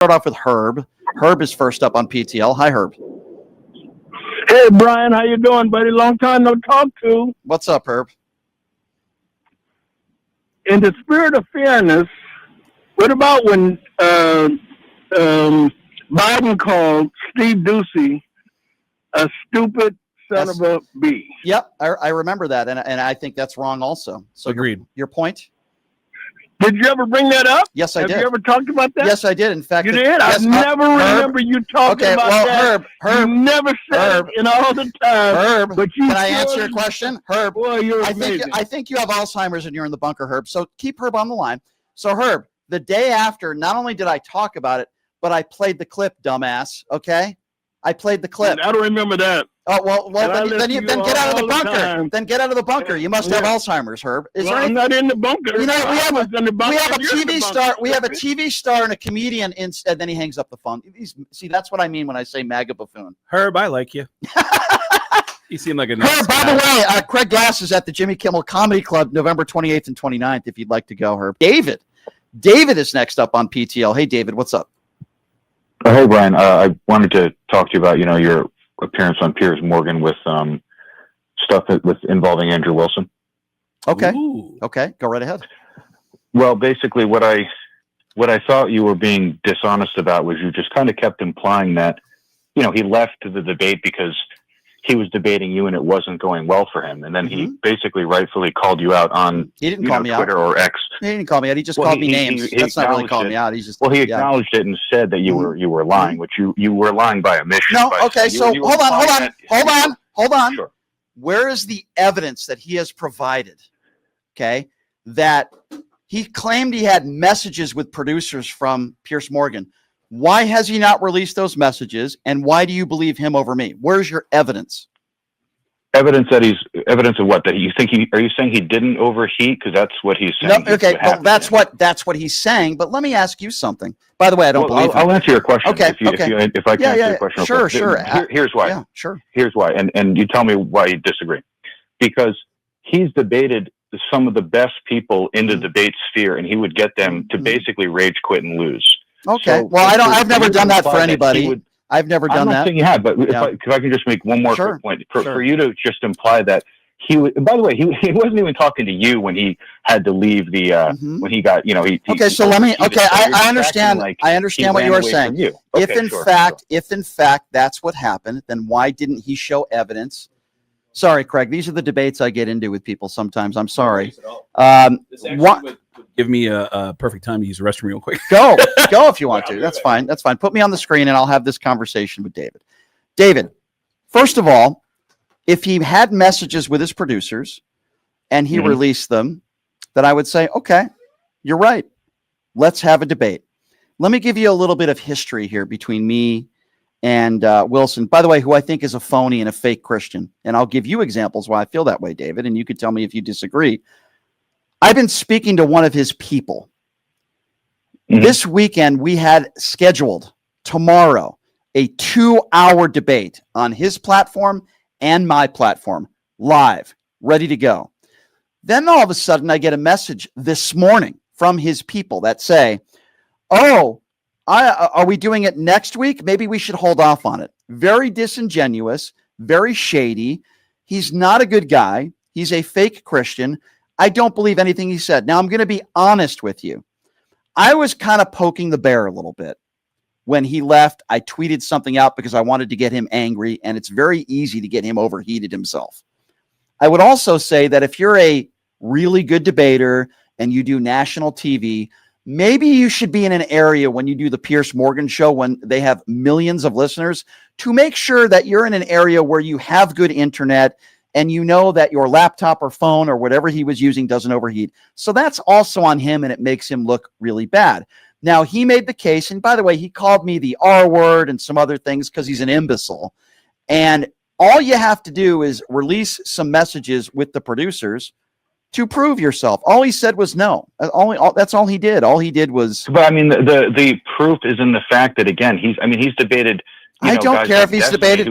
Start off with Herb. Herb is first up on PTL. Hi, Herb. Hey, Brian, how you doing, buddy? Long time no talk to. What's up, Herb? In the spirit of fairness, what about when Biden called Steve Ducey a stupid son of a bee? Yep, I remember that, and I think that's wrong also. So agreed. Your point? Did you ever bring that up? Yes, I did. Have you ever talked about that? Yes, I did. In fact, you did? Yes, I never remember you talking about that. Herb, you never said it in all the time. Herb, but you can I answer your question? Herb, boy, you're amazing. I think you have Alzheimer's and you're in the bunker, Herb. So keep Herb on the line. So Herb, the day after, not only did I talk about it, but I played the clip, dumbass. Okay, I played the clip. I don't remember that. Oh well, then get out of the bunker. Then get out of the bunker. You must have Alzheimer's, Herb. I'm not in the bunker. You know, we have a TV star. We have a TV star and a comedian. And then he hangs up the phone. See, that's what I mean when I say MAGA buffoon. Herb, I like you. You seem like a nice Herb, by the way, Craig Glass is at the Jimmy Kimmel Comedy Club November 28th and 29th. If you'd like to go, Herb. David is next up on PTL. Hey, David, what's up? Hey, Brian. I wanted to talk to you about your appearance on Piers Morgan with stuff involving Andrew Wilson. Okay. Ooh. Okay. Go right ahead. Well, basically, what I thought you were being dishonest about was you just kind of kept implying that he left the debate because he was debating you and it wasn't going well for him, and then he basically rightfully called you out on Twitter or X. He didn't call me out. He just called me names. That's not really calling me out. He acknowledged it and said that you were lying, which you were lying by omission. No, okay. So hold on. Sure. Where is the evidence that he has provided? Okay, that he claimed he had messages with producers from Piers Morgan. Why has he not released those messages? And why do you believe him over me? Where's your evidence? Evidence of what? That you think are you saying he didn't overheat? Because that's what he's saying. No, okay, well, that's what he's saying. But let me ask you something. By the way, I don't believe him. I'll answer your question. Okay, if I can answer your question. Sure. Here's why. Yeah, sure. Here's why, and you tell me why you disagree. Because he's debated some of the best people in the debate sphere, and he would get them to basically rage quit and lose. Okay. So, well, I've never done that for anybody. I've never done that. I'm not saying you have, but if I can just make one more quick point. For you to just imply that he was, by the way, he wasn't even talking to you when he had to leave the, when he got, I understand. I understand what you are saying. If in fact that's what happened, then why didn't he show evidence? Sorry, Craig. These are the debates I get into with people sometimes. I'm sorry. Would give me a perfect time to use the restroom real quick. Go if you want to. That's fine. That's fine. Put me on the screen and I'll have this conversation with David. David, first of all, if he had messages with his producers and he released them, then I would say, okay, you're right. Let's have a debate. Let me give you a little bit of history here between me and Wilson, by the way, who I think is a phony and a fake Christian. And I'll give you examples why I feel that way, David, and you could tell me if you disagree. I've been speaking to one of his people. This weekend, we had scheduled tomorrow a 2-hour debate on his platform and my platform, live, ready to go. Then all of a sudden, I get a message this morning from his people that say, are we doing it next week? Maybe we should hold off on it. Very disingenuous, very shady. He's not a good guy. He's a fake Christian. I don't believe anything he said. Now, I'm going to be honest with you. I was kind of poking the bear a little bit. When he left, I tweeted something out because I wanted to get him angry, and it's very easy to get him overheated himself. I would also say that if you're a really good debater and you do national TV, maybe you should be in an area when you do the Piers Morgan show, when they have millions of listeners, to make sure that you're in an area where you have good internet and you know that your laptop or phone or whatever he was using doesn't overheat. So that's also on him, and it makes him look really bad. Now, he made the case, and by the way, he called me the R word and some other things because he's an imbecile. And all you have to do is release some messages with the producers to prove yourself. All he said was no. That's all he did. All he did was. But I mean, the proof is in the fact that, again, he's debated. I don't care if he's debated.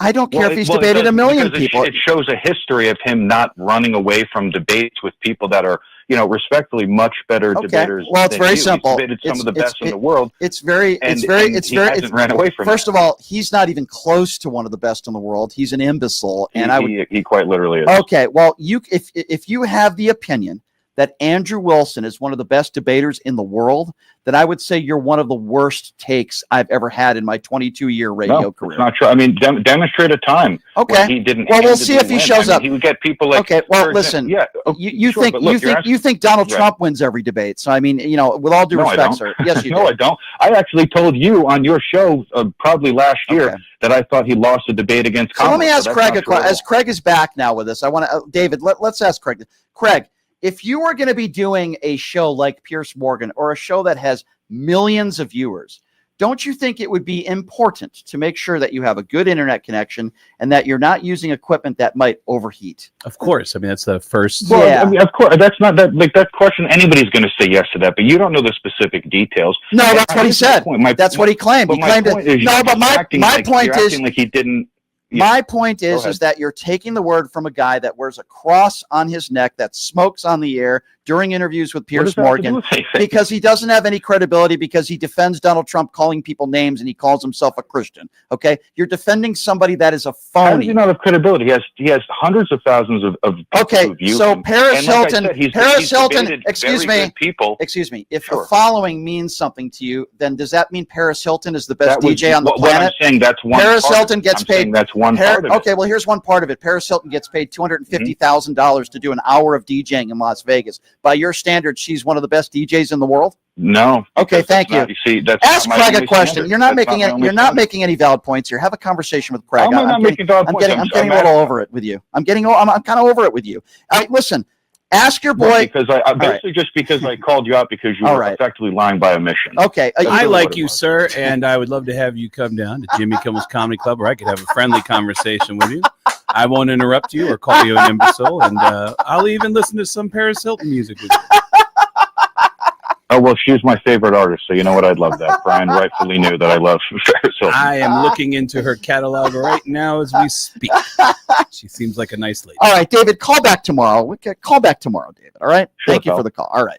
I don't care if he's debated a million people. It shows a history of him not running away from debates with people that are, respectfully, much better debaters. Well, it's than very you. simple. He's debated some of the best in the world. It's very, and he hasn't ran away from First it. of all, he's not even close to one of the best in the world. He's an imbecile, and he quite literally is. Okay, well, if you have the opinion that Andrew Wilson is one of the best debaters in the world, then I would say you're one of the worst takes I've ever had in my 22-year radio career. It's not true. I mean, demonstrate a time. Okay. He didn't. Well, we'll see if he shows up. He would get people like. Okay. Well, listen. You think Donald Trump wins every debate? So I mean, with all due respect, sir. Yes, you do. No, I don't. I actually told you on your show probably last year that I thought he lost a debate against. So let me ask Craig a question. As Craig is back now with us, I want to David. Let's ask Craig. Craig, if you were going to be doing a show like Piers Morgan or a show that has millions of viewers, don't you think it would be important to make sure that you have a good internet connection and that you're not using equipment that might overheat? Of course. I mean, that's the first. Well, yeah. I mean, of course, that's not that. Like that question, anybody's going to say yes to that, but you don't know the specific details. No, that's what he said. That's what he claimed. He claimed it. No, but my point is, like he didn't. My point is that you're taking the word from a guy that wears a cross on his neck, that smokes on the air during interviews with Piers Morgan, because he doesn't have any credibility, because he defends Donald Trump calling people names and he calls himself a Christian. Okay, you're defending somebody that is a phony. How does he not have credibility? He has hundreds of thousands of okay. So Paris Hilton, excuse me. If a following means something to you, then does that mean Paris Hilton is the best DJ on the planet? What I'm saying, that's one. Paris Hilton gets paid. That's one part of it. Okay, well, here's one part of it. Paris Hilton gets paid $250,000 to do an hour of DJing in Las Vegas. By your standards, she's one of the best DJs in the world? No. Okay, thank you. Ask Craig a question. You're not making any valid points here. Have a conversation with Craig. I'm getting a little over it with you. I'm kind of over it with you. All right, listen. Ask your boy. Because just because I called you out because you were effectively lying by omission. Okay. I like you, sir, and I would love to have you come down to Jimmy Kimmel's Comedy Club where I could have a friendly conversation with you. I won't interrupt you or call you an imbecile, and I'll even listen to some Paris Hilton music with you. Oh, well, she's my favorite artist, so you know what? I'd love that. Brian rightfully knew that I love Paris Hilton. I am looking into her catalog right now as we speak. She seems like a nice lady. All right, David, call back tomorrow. Call back tomorrow, David. All right? Sure, Thank you for the call. All right.